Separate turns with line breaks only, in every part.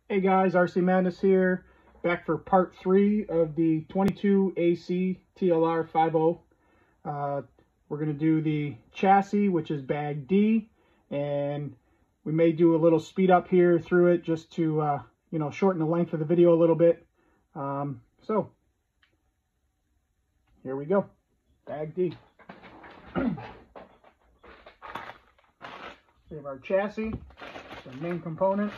Hey guys, RC Madness here, back for part 3 of the 22 AC TLR 50. We're going to do the chassis, which is bag D, and we may do a little speed up here through it just to, shorten the length of the video a little bit. So, here we go, bag D. We have our chassis, the main component.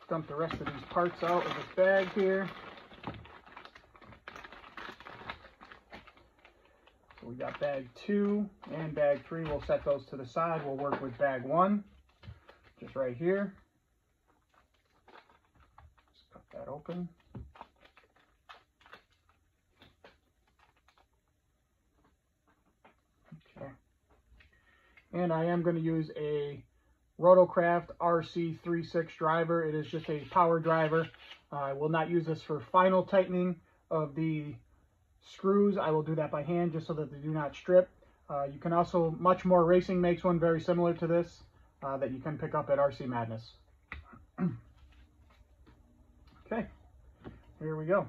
Dump the rest of these parts out of this bag here. So we got bag 2 and bag 3. We'll set those to the side. We'll work with bag 1, just right here. Just cut that open. Okay. And I am going to use a Rotocraft RC36 driver. It is just a power driver. I will not use this for final tightening of the screws. I will do that by hand just so that they do not strip. You can also, Much More Racing makes one very similar to this that you can pick up at RC Madness. Okay, here we go.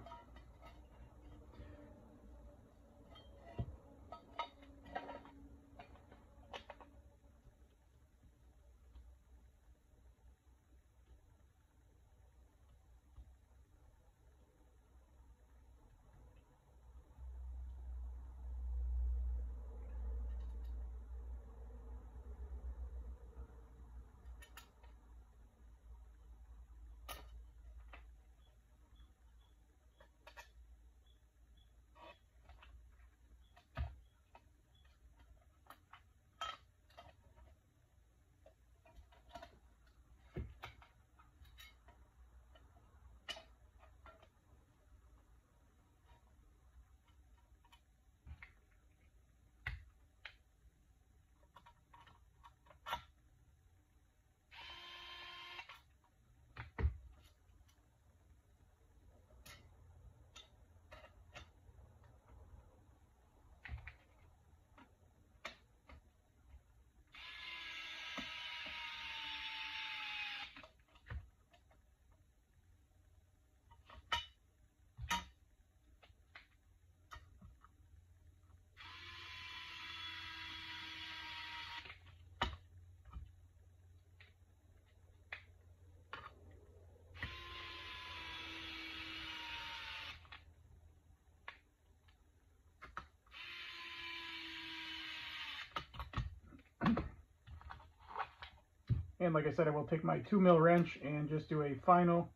And like I said, I will take my 2mm wrench and just do a final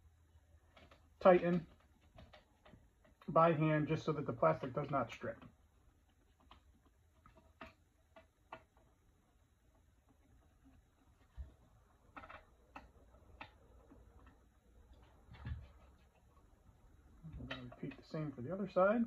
tighten by hand just so that the plastic does not strip. I'm going to repeat the same for the other side.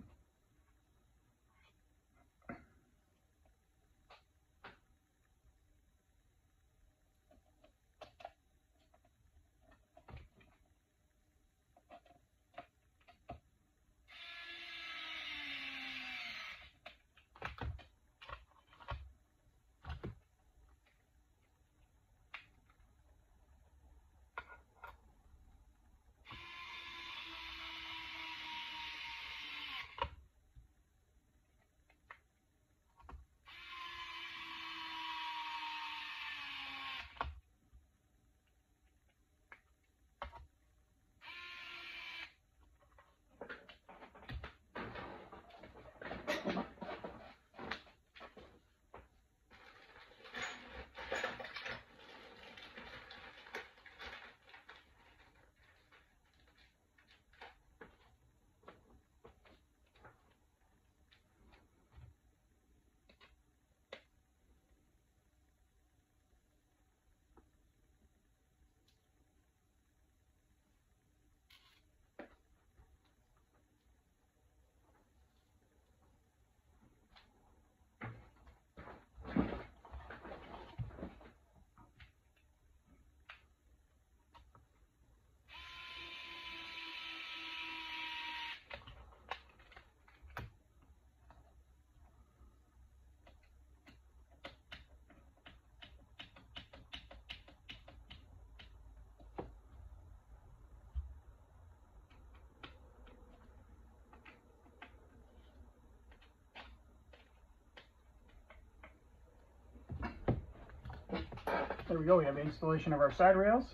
there we go. We have the installation of our side rails.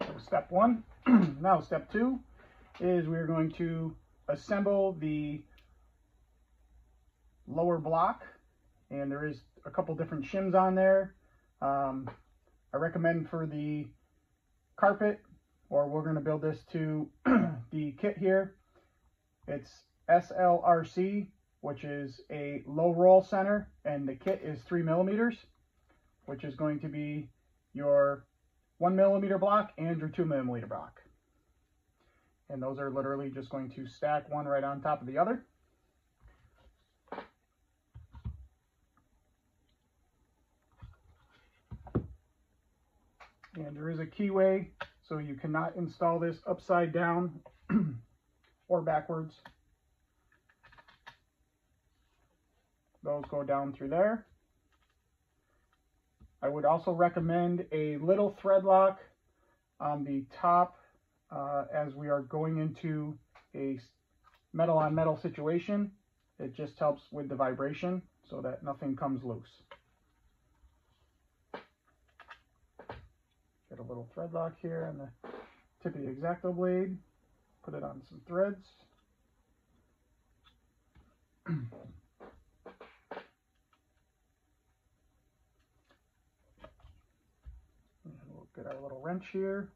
So step one. Now step two is we're going to assemble the lower block, and there is a couple different shims on there. I recommend for the carpet, or we're going to build this to the kit here, it's SLRC, which is a low roll center, and the kit is 3 millimeters, which is going to be your 1 millimeter block and your 2 millimeter block. And those are literally just going to stack one right on top of the other. And there is a keyway, so you cannot install this upside down or backwards. Those go down through there. I would also recommend a little thread lock on the top as we are going into a metal on metal situation. It just helps with the vibration so that nothing comes loose. Get a little thread lock here on the tip of the X-Acto blade. Put it on some threads. And we'll get our little wrench here.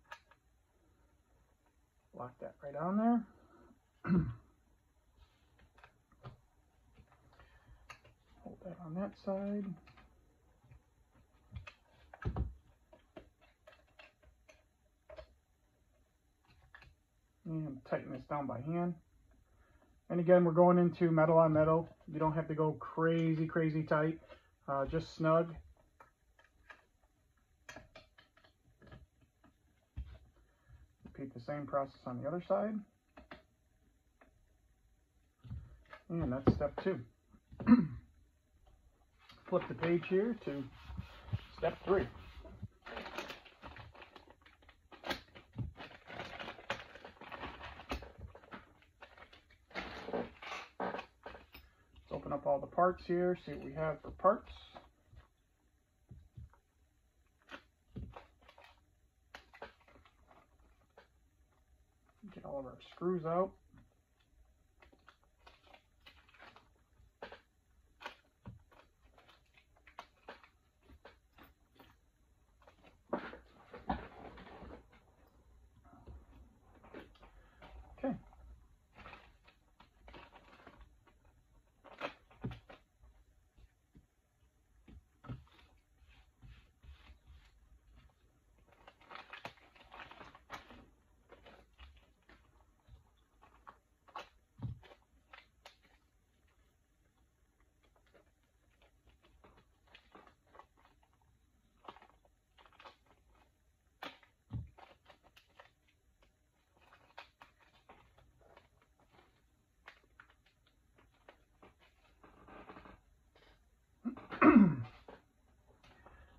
Lock that right on there. Hold that on that side. And tighten this down by hand. And again, we're going into metal on metal. You don't have to go crazy tight, just snug. Repeat the same process on the other side. And that's step two. Flip the page here to step three. Open up all the parts here, see what we have for parts. Get all of our screws out. Okay.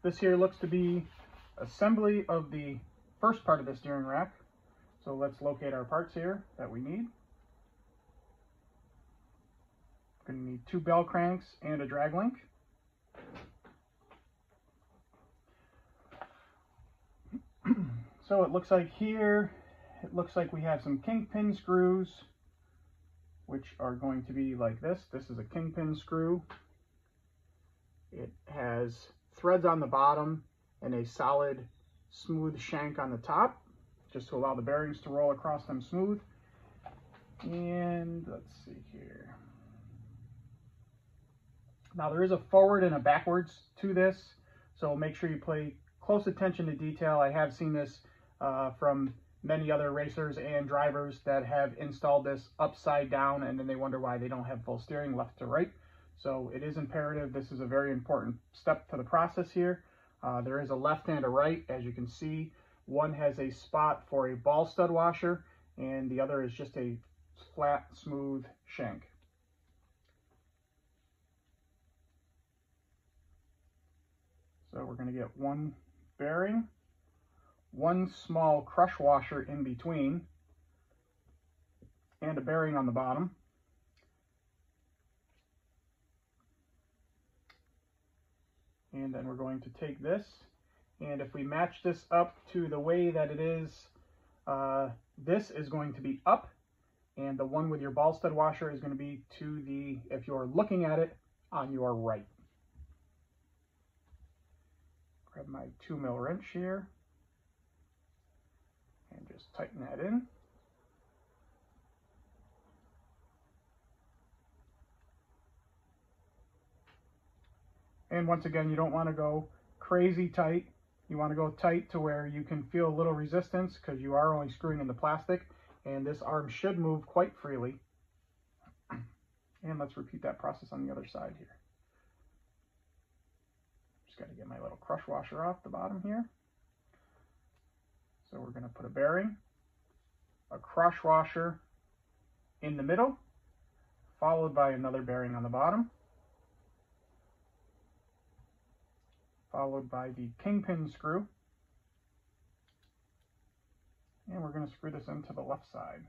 This here looks to be assembly of the first part of the steering rack. So let's locate our parts here that we need. We're going to need 2 bell cranks and a drag link. So it looks like here, it looks like we have some kink pin screws, which are going to be like this. This is a kink pin screw. It has threads on the bottom and a solid smooth shank on the top, just to allow the bearings to roll across them smooth. And let's see here. Now there is a forward and a backwards to this, so make sure you pay close attention to detail. I have seen this from many other racers and drivers that have installed this upside down, and then they wonder why they don't have full steering left to right. So it is imperative. This is a very important step to the process here. There is a left and a right. As you can see, one has a spot for a ball stud washer, and the other is just a flat, smooth shank. So we're going to get one bearing, one small crush washer in between, and a bearing on the bottom. And then we're going to take this And if we match this up to the way that it is, this is going to be up, and the one with your ball stud washer is going to be to the, if you're looking at it, on your right. Grab my 2mm wrench here and just tighten that in. And once again, you don't want to go crazy tight. You want to go tight to where you can feel a little resistance, because you are only screwing in the plastic, and this arm should move quite freely. And let's repeat that process on the other side here. Just got to get my little crush washer off the bottom here. So we're going to put a bearing, a crush washer in the middle, followed by another bearing on the bottom, followed by the Kink Pin screw, and we're going to screw this into the left side.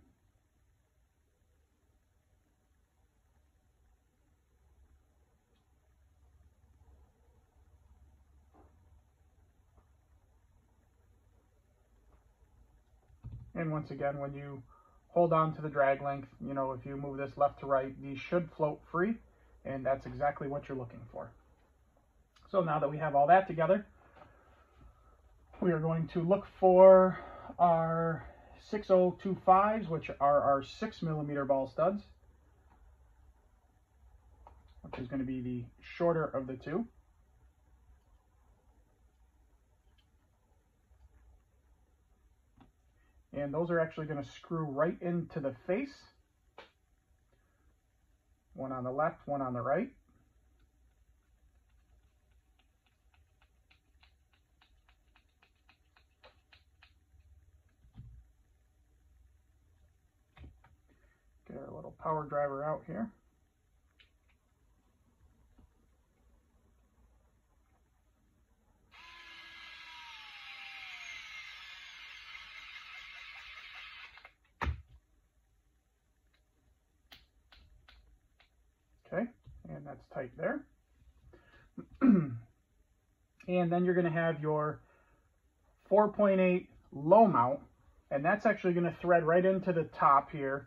And once again, when you hold on to the drag length, you know, if you move this left to right, these should float free, and that's exactly what you're looking for. So now that we have all that together, we are going to look for our 6025s, which are our 6mm ball studs, which is going to be the shorter of the two. And those are actually going to screw right into the face. One on the left, one on the right. Get our little power driver out here. Okay, and that's tight there. And then you're going to have your 4.8 low mount, and that's actually going to thread right into the top here,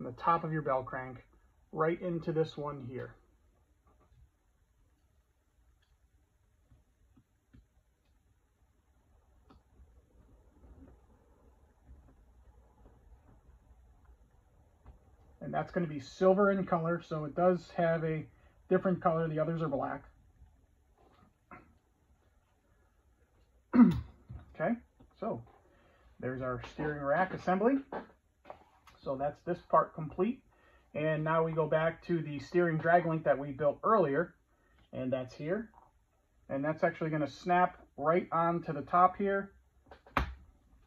on the top of your bell crank, right into this one here. And that's going to be silver in color, so it does have a different color. The others are black. Okay, so there's our steering rack assembly. So that's this part complete. And now we go back to the steering drag link that we built earlier, and that's here. And that's actually going to snap right onto the top here,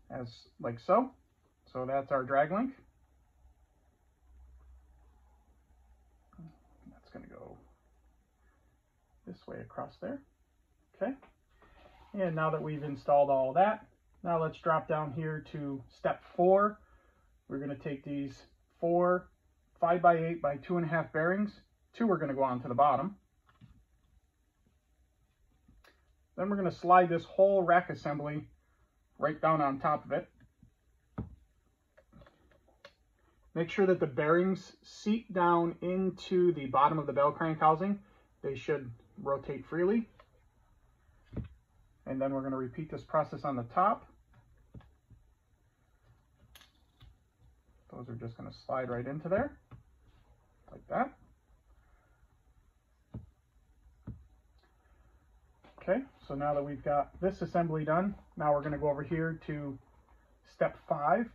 as like so. So that's our drag link. That's going to go this way across there. Okay. And now that we've installed all of that, now let's drop down here to step 4. We're going to take these 4 5x8 by 2.5 bearings. 2 are going to go onto the bottom. Then we're going to slide this whole rack assembly right down on top of it. Make sure that the bearings seat down into the bottom of the bell crank housing. They should rotate freely. And then we're going to repeat this process on the top. Those are just going to slide right into there, like that. Okay, so now that we've got this assembly done, now we're going to go over here to step 5.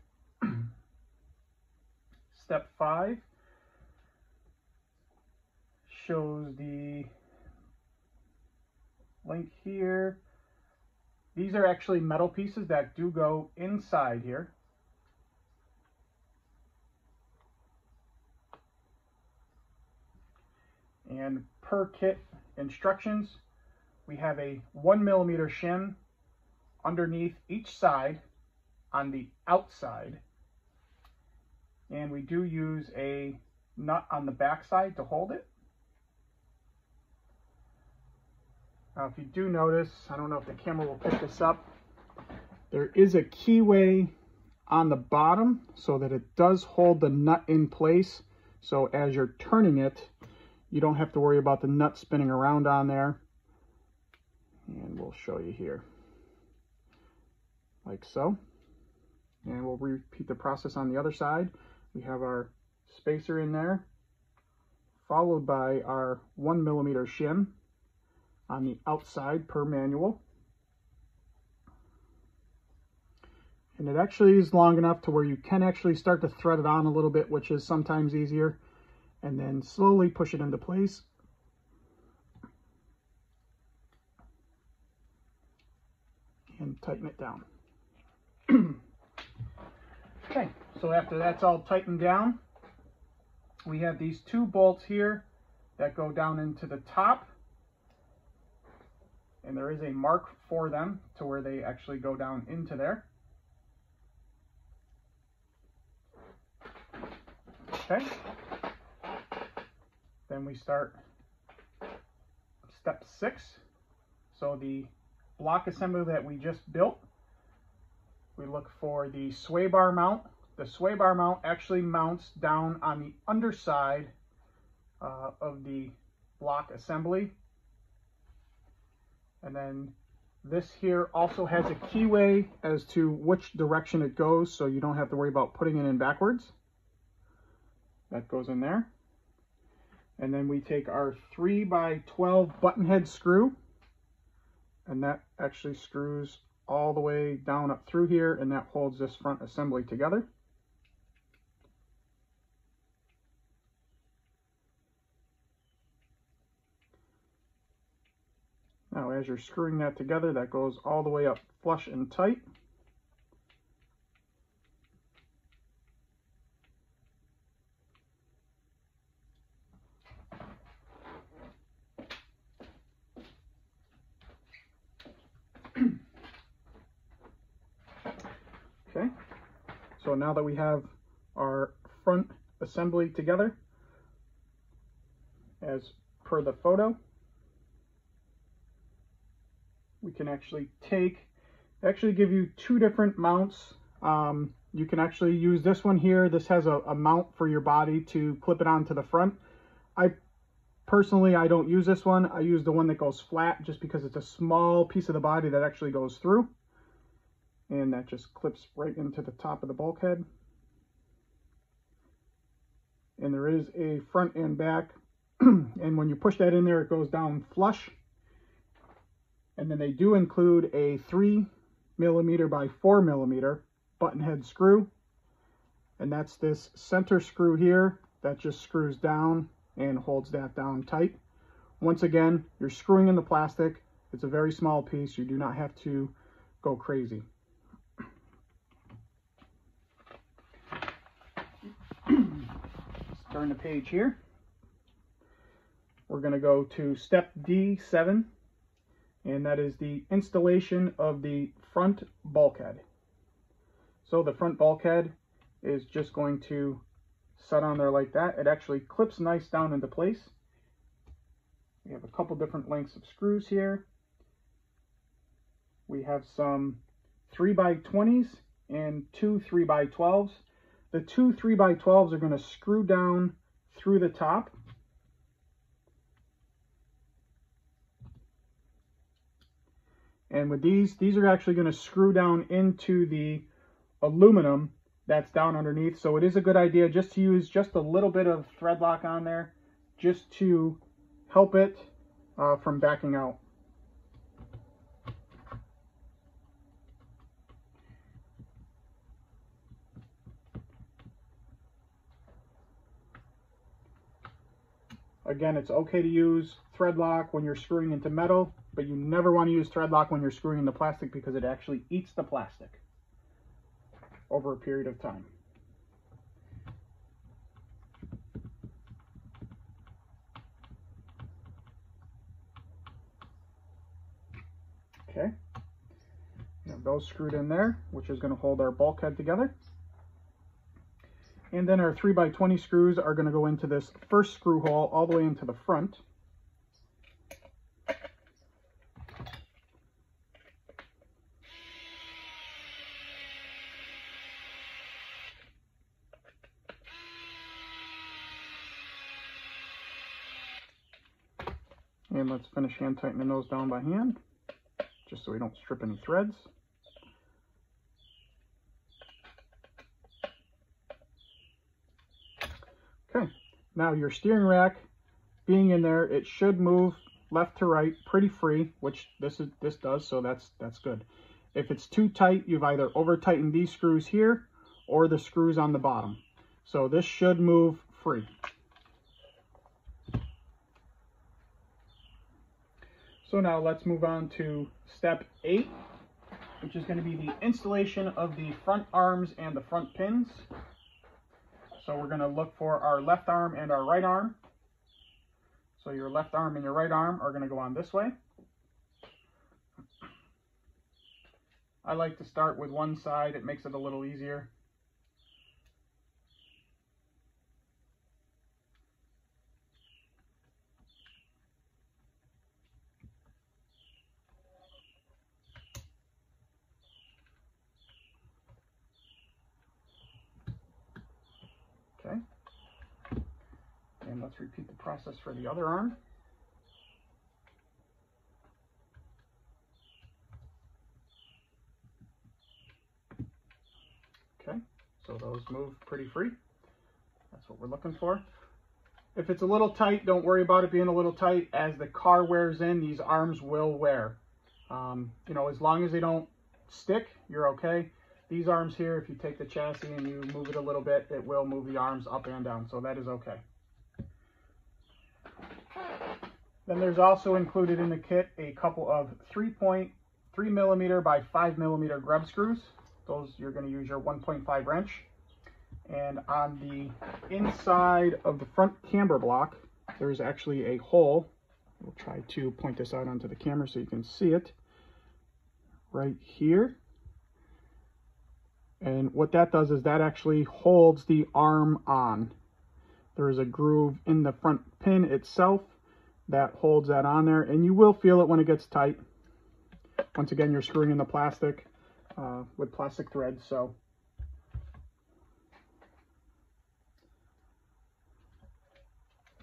Step 5 shows the link here. These are actually metal pieces that do go inside here. And per kit instructions, we have a 1mm shim underneath each side on the outside. And we do use a nut on the back side to hold it. Now, if you do notice, I don't know if the camera will pick this up, there is a keyway on the bottom so that it does hold the nut in place. So as you're turning it, you don't have to worry about the nut spinning around on there. And we'll show you here, like so. And we'll repeat the process on the other side. We have our spacer in there, followed by our 1mm shim on the outside per manual. And it actually is long enough to where you can actually start to thread it on a little bit, which is sometimes easier, and then slowly push it into place. And tighten it down. Okay, so after that's all tightened down, we have these two bolts here that go down into the top. And there is a mark for them to where they actually go down into there. Okay. Then we start step 6. So the block assembly that we just built, we look for the sway bar mount. The sway bar mount actually mounts down on the underside of the block assembly. And then this here also has a keyway as to which direction it goes, so you don't have to worry about putting it in backwards. That goes in there. And then we take our 3x12 button head screw, and that actually screws all the way down up through here, and that holds this front assembly together. Now, as you're screwing that together, that goes all the way up flush and tight. Okay, so now that we have our front assembly together, as per the photo, we can actually give you two different mounts. You can actually use this one here. This has a mount for your body to clip it onto the front. Personally, I don't use this one. I use the one that goes flat just because it's a small piece of the body that actually goes through. And that just clips right into the top of the bulkhead. And there is a front and back. And when you push that in there, it goes down flush. And then they do include a 3mm by 4mm button head screw. And that's this center screw here that just screws down and holds that down tight. Once again, you're screwing in the plastic. It's a very small piece. You do not have to go crazy. Let's turn the page here. We're going to go to step D7, and that is the installation of the front bulkhead. So the front bulkhead is just going to set on there like that. It actually clips nice down into place. We have a couple different lengths of screws here. We have some 3x20s and two 3x12s. The two 3x12s are going to screw down through the top. And with these are actually going to screw down into the aluminum that's down underneath. So it is a good idea just to use just a little bit of thread lock on there just to help it from backing out. Again, it's okay to use thread lock when you're screwing into metal, but you never want to use thread lock when you're screwing into plastic because it actually eats the plastic over a period of time. Okay, we have those screwed in there, which is going to hold our bulkhead together. And then our 3x20 screws are going to go into this first screw hole all the way into the front. And let's finish hand tightening those down by hand, just so we don't strip any threads. Okay, now your steering rack being in there, it should move left to right pretty free, which this does, so that's good. If it's too tight, you've either over tightened these screws here or the screws on the bottom. So this should move free. So now let's move on to step 8, which is going to be the installation of the front arms and the front pins. So we're going to look for our left arm and our right arm. So your left arm and your right arm are going to go on this way. I like to start with one side, it makes it a little easier. Okay, and let's repeat the process for the other arm. Okay, so those move pretty free. That's what we're looking for. If it's a little tight, don't worry about it being a little tight. As the car wears in, these arms will wear. You know, as long as they don't stick, you're okay. These arms here, if you take the chassis and you move it a little bit, it will move the arms up and down, so that is okay. Then there's also included in the kit a couple of 3.3mm by 5mm grub screws. Those you're going to use your 1.5 wrench. And on the inside of the front camber block, there's actually a hole. We'll try to point this out onto the camera so you can see it. Right here. And what that does is that actually holds the arm on. There is a groove in the front pin itself that holds that on there, and you will feel it when it gets tight. Once again, you're screwing in the plastic with plastic threads, so.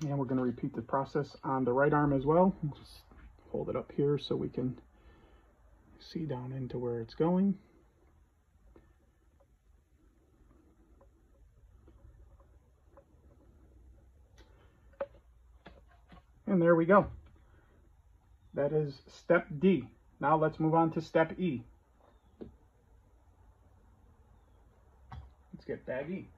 And we're going to repeat the process on the right arm as well. Just hold it up here so we can see down into where it's going. And there we go. That is step D. Now let's move on to step E. Let's get bag E.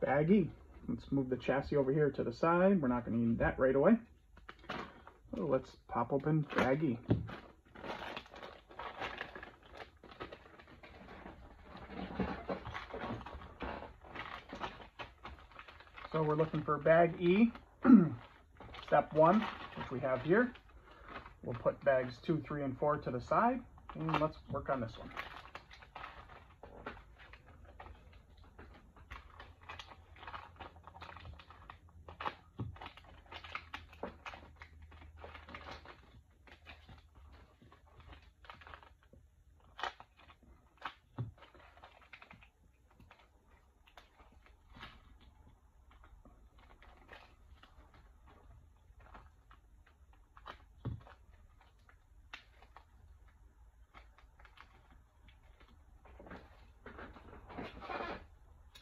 Bag E. Let's move the chassis over here to the side. We're not going to need that right away. So let's pop open bag E. So we're looking for bag E, step 1, which we have here. We'll put bags 2, 3, and 4 to the side, and let's work on this one.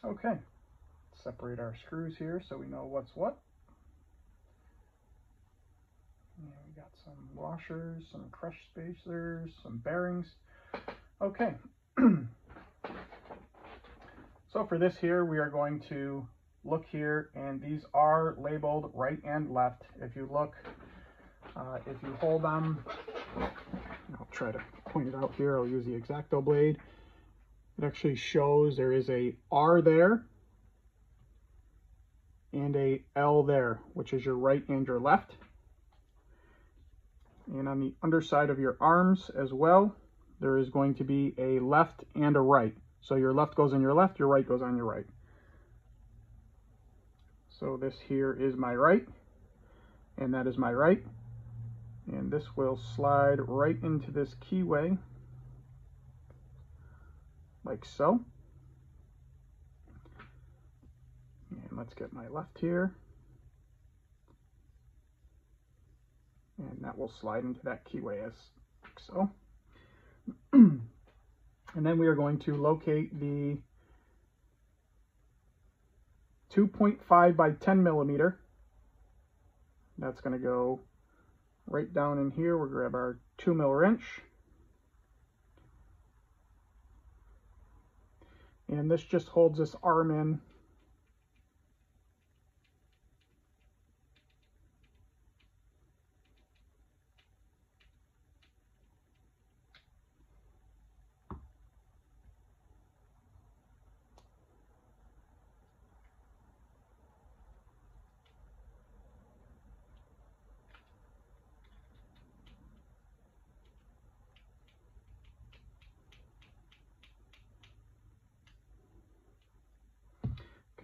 Okay, separate our screws here so we know what's what. And we got some washers, some crush spacers, some bearings. Okay, so for this here, we are going to look here, and these are labeled right and left. If you look, if you hold them, I'll try to point it out here. I'll use the X-Acto blade. It actually shows there is a R there and a L there, which is your right and your left. And on the underside of your arms as well, there is going to be a left and a right. So your left goes on your left, your right goes on your right. So this here is my right, and that is my right. And this will slide right into this keyway, like so. let's get my left here. And that will slide into that keyway as so. And then we are going to locate the 2.5 by 10 millimeter. That's going to go right down in here. We'll grab our 2mm wrench. And this just holds this arm in.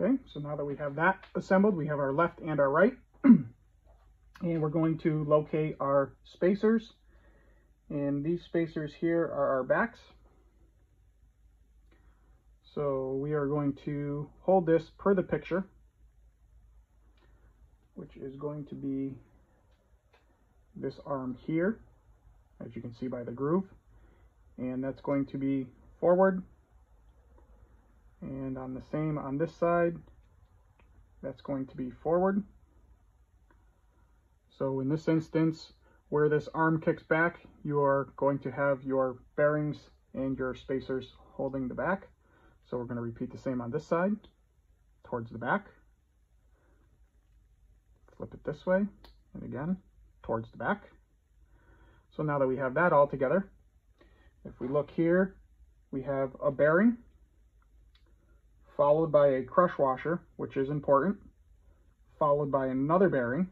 Okay, so now that we have that assembled, we have our left and our right. And we're going to locate our spacers. And these spacers here are our backs. So we are going to hold this per the picture, which is going to be this arm here, as you can see by the groove. And that's going to be forward. And on the same on this side, that's going to be forward. So in this instance, where this arm kicks back, you are going to have your bearings and your spacers holding the back. So we're going to repeat the same on this side, towards the back. Flip it this way, and again, towards the back. So now that we have that all together, if we look here, we have a bearing, followed by a crush washer, which is important, followed by another bearing,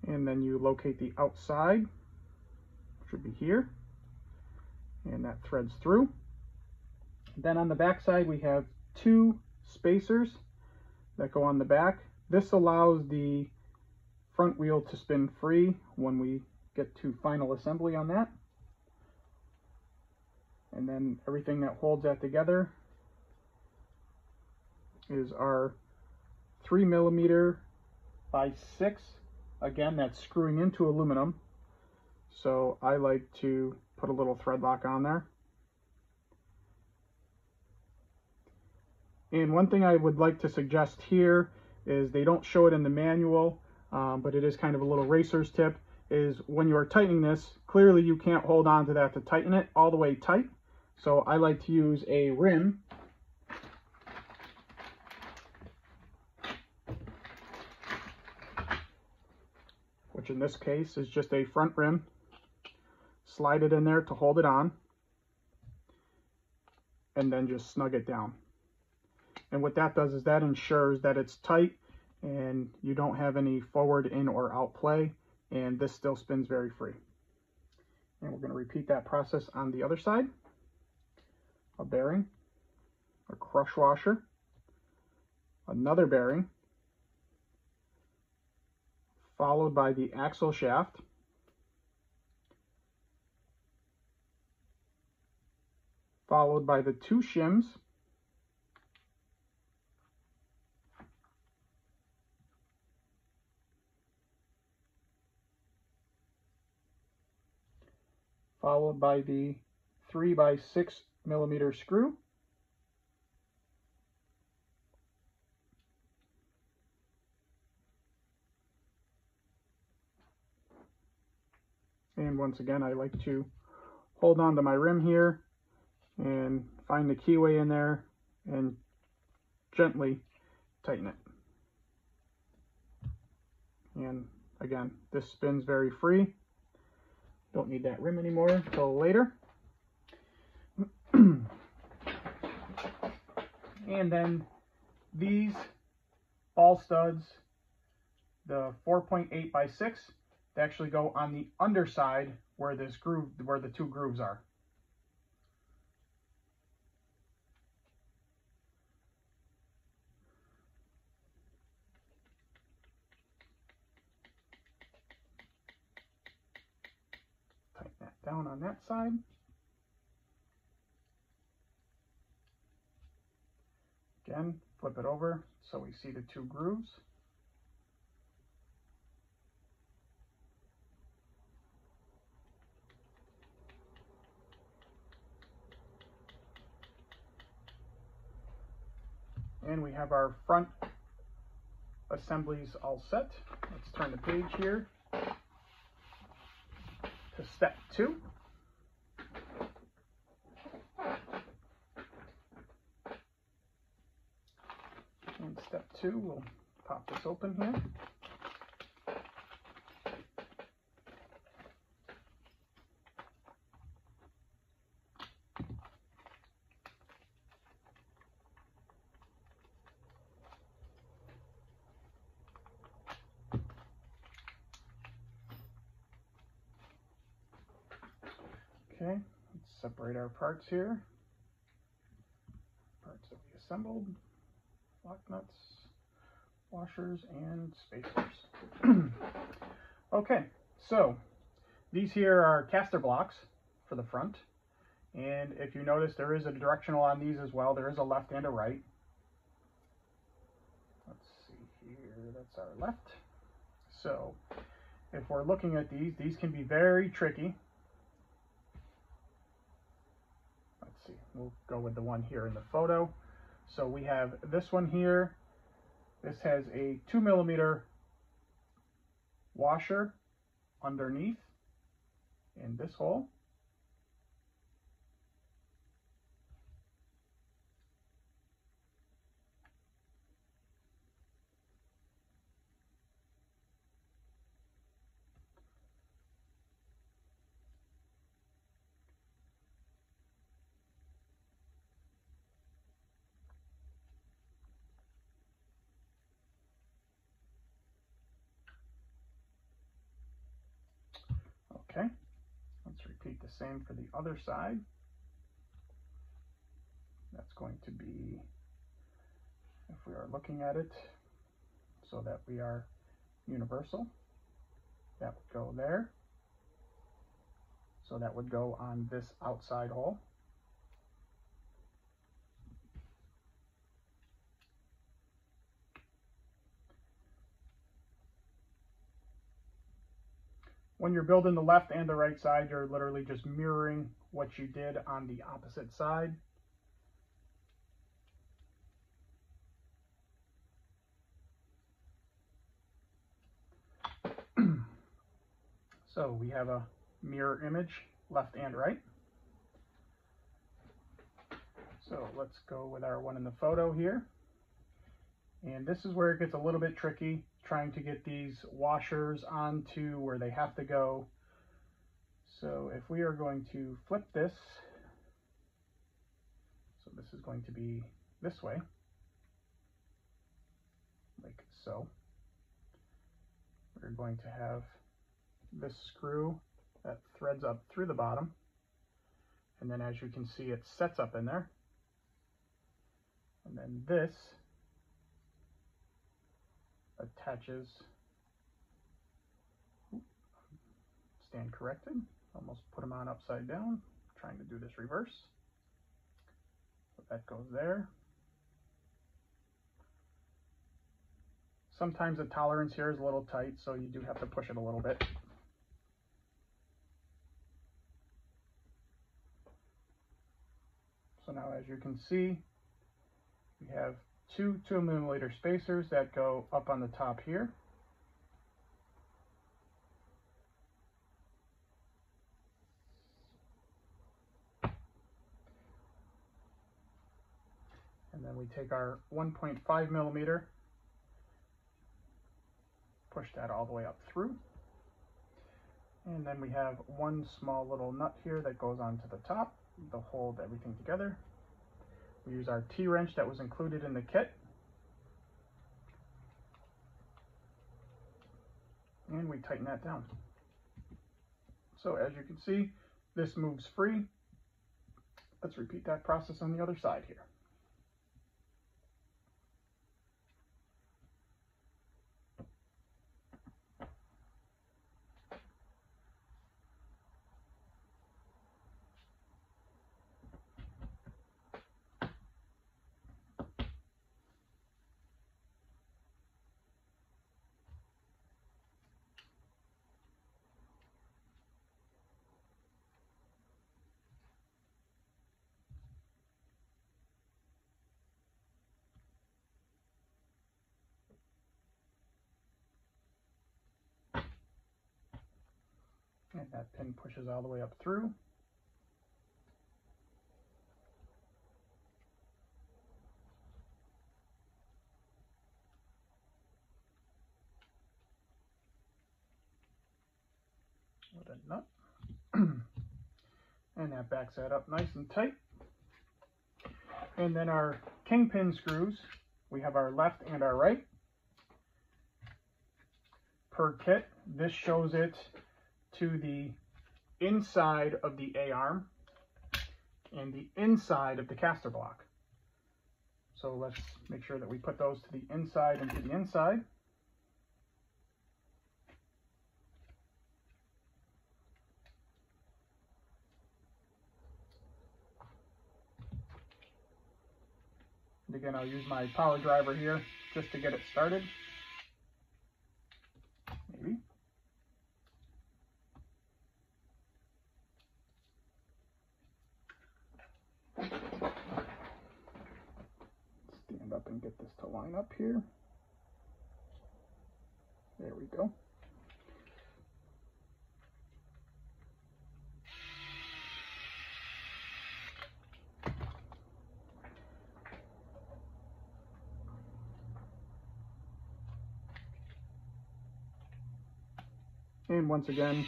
and then you locate the outside, which would be here, and that threads through. Then on the back side, we have 2 spacers that go on the back. This allows the front wheel to spin free when we get to final assembly on that. And then everything that holds that together is our 3mm by 6. Again, that's screwing into aluminum. So I like to put a little thread lock on there. And one thing I would like to suggest here is, they don't show it in the manual, but it is kind of a little racer's tip, is when you are tightening this, clearly you can't hold on to that to tighten it all the way tight. So I like to use a rim. Which in this case is just a front rim. Slide it in there to hold it on. And then just snug it down. And what that does is that ensures that it's tight and you don't have any forward, in, or out play. And this still spins very free. And we're going to repeat that process on the other side. A bearing, a crush washer, another bearing, followed by the axle shaft, followed by the 2 shims, followed by the 3 by 6mm screw, and once again, I like to hold on to my rim here and find the keyway in there and gently tighten it. And again, this spins very free. Don't need that rim anymore until later. And then these ball studs, the 4.8 by 6, they actually go on the underside where this groove, where the 2 grooves are. Tighten that down on that side. Again, flip it over so we see the two grooves. And we have our front assemblies all set. Let's turn the page here to step 2. In step 2, we'll pop this open here. Okay, let's separate our parts here. Parts that we assembled, lock nuts, washers, and spacers. Okay, so these here are caster blocks for the front. And if you notice, there is a directional on these as well. There is a left and a right. Let's see here, that's our left. So if we're looking at these can be very tricky. Let's see, we'll go with the one here in the photo. So we have this one here. This has a 2mm washer underneath in this hole. Okay, let's repeat the same for the other side. That's going to be, if we are looking at it so that we are universal, that would go there. So that would go on this outside hole. When you're building the left and the right side, you're literally just mirroring what you did on the opposite side. So we have a mirror image, left and right. So let's go with our one in the photo here. And this is where it gets a little bit tricky, trying to get these washers onto where they have to go. So if we are going to flip this, so this is going to be this way, like so. We're going to have this screw that threads up through the bottom. And then as you can see, it sets up in there. And then this attaches, stand corrected, almost put them on upside down, trying to do this reverse. So that goes there. Sometimes the tolerance here is a little tight, so you do have to push it a little bit. So now as you can see, we have two 2mm spacers that go up on the top here. And then we take our 1.5mm, push that all the way up through. And then we have one small little nut here that goes onto the top to hold everything together. We use our T-wrench that was included in the kit. And we tighten that down. So as you can see, this moves free. Let's repeat that process on the other side here. That pin pushes all the way up through. With a nut. And that backs that up nice and tight. And then our Kink Pin screws, we have our left and our right. Per kit, this shows it to the inside of the A-arm and the inside of the caster block. So let's make sure that we put those to the inside and to the inside. And again, I'll use my power driver here just to get it started. Maybe. Stand up and get this to line up here. There we go. And once again,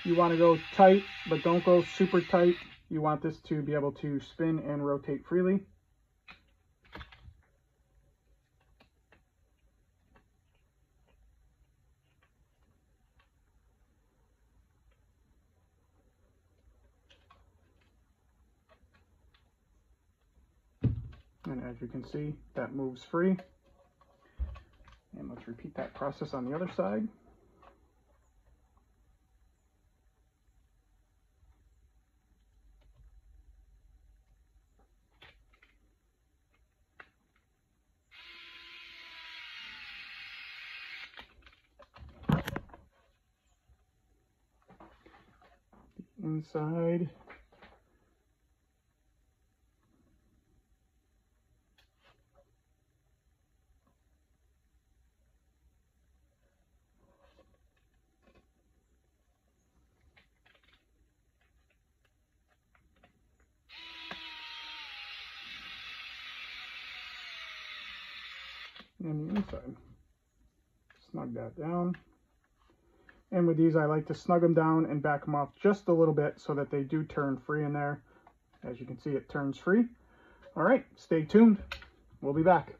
you want to go tight, but don't go super tight. You want this to be able to spin and rotate freely. And as you can see, that moves free. And let's repeat that process on the other side. Inside. And the inside. Snug that down. And with these, I like to snug them down and back them off just a little bit so that they do turn free in there. As you can see, it turns free. All right, stay tuned. We'll be back.